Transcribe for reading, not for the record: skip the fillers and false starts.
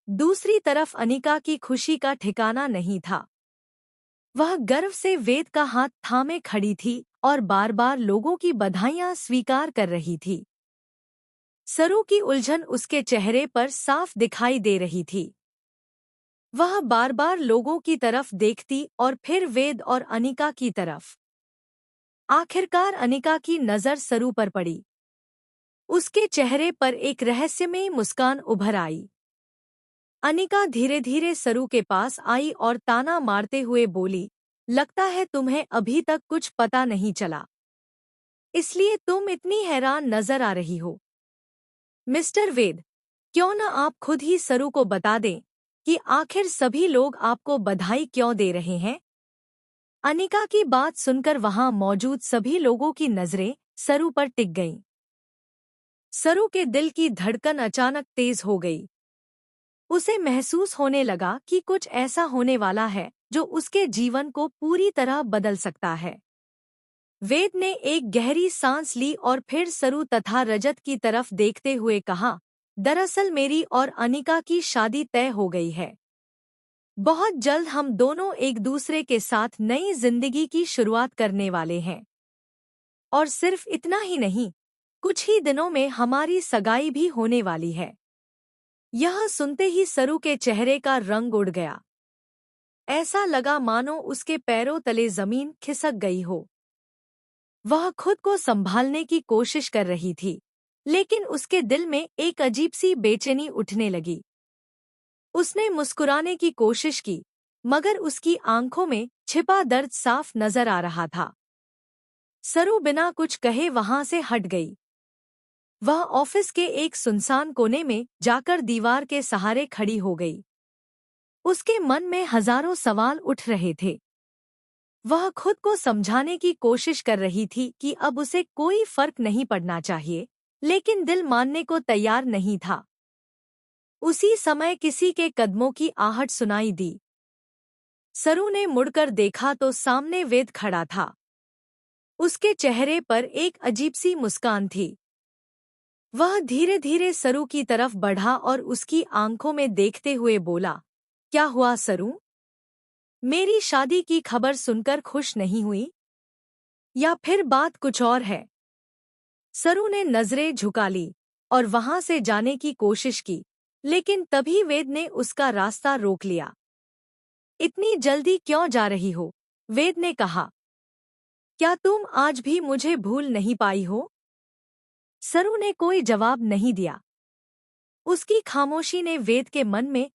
दूसरी तरफ अनिका की खुशी का ठिकाना नहीं था। वह गर्व से वेद का हाथ थामे खड़ी थी और बार बार लोगों की बधाइयां स्वीकार कर रही थी। सरू की उलझन उसके चेहरे पर साफ दिखाई दे रही थी। वह बार बार लोगों की तरफ देखती और फिर वेद और अनिका की तरफ। आखिरकार अनिका की नज़र सरू पर पड़ी। उसके चेहरे पर एक रहस्यमयी मुस्कान उभर आई। अनिका धीरे धीरे सरू के पास आई और ताना मारते हुए बोली, लगता है तुम्हें अभी तक कुछ पता नहीं चला, इसलिए तुम इतनी हैरान नजर आ रही हो। मिस्टर वेद, क्यों न आप खुद ही सरू को बता दें कि आखिर सभी लोग आपको बधाई क्यों दे रहे हैं। अनिका की बात सुनकर वहां मौजूद सभी लोगों की नजरें सरू पर टिक गईं। सरू के दिल की धड़कन अचानक तेज हो गई। उसे महसूस होने लगा कि कुछ ऐसा होने वाला है जो उसके जीवन को पूरी तरह बदल सकता है। वेद ने एक गहरी सांस ली और फिर सरू तथा रजत की तरफ देखते हुए कहा, दरअसल मेरी और अनिका की शादी तय हो गई है। बहुत जल्द हम दोनों एक दूसरे के साथ नई जिंदगी की शुरुआत करने वाले हैं। और सिर्फ इतना ही नहीं, कुछ ही दिनों में हमारी सगाई भी होने वाली है। यह सुनते ही सरू के चेहरे का रंग उड़ गया। ऐसा लगा मानो उसके पैरों तले जमीन खिसक गई हो। वह खुद को संभालने की कोशिश कर रही थी, लेकिन उसके दिल में एक अजीब सी बेचैनी उठने लगी। उसने मुस्कुराने की कोशिश की, मगर उसकी आंखों में छिपा दर्द साफ नजर आ रहा था। सरू बिना कुछ कहे वहां से हट गई। वह ऑफिस के एक सुनसान कोने में जाकर दीवार के सहारे खड़ी हो गई। उसके मन में हजारों सवाल उठ रहे थे। वह खुद को समझाने की कोशिश कर रही थी कि अब उसे कोई फर्क नहीं पड़ना चाहिए, लेकिन दिल मानने को तैयार नहीं था। उसी समय किसी के कदमों की आहट सुनाई दी। सरू ने मुड़कर देखा तो सामने वेद खड़ा था। उसके चेहरे पर एक अजीब सी मुस्कान थी। वह धीरे धीरे सरू की तरफ बढ़ा और उसकी आंखों में देखते हुए बोला, क्या हुआ सरू? मेरी शादी की खबर सुनकर खुश नहीं हुई? या फिर बात कुछ और है? सरू ने नजरें झुका ली और वहां से जाने की कोशिश की, लेकिन तभी वेद ने उसका रास्ता रोक लिया। इतनी जल्दी क्यों जा रही हो? वेद ने कहा। क्या तुम आज भी मुझे भूल नहीं पाई हो? सरू ने कोई जवाब नहीं दिया। उसकी खामोशी ने वेद के मन में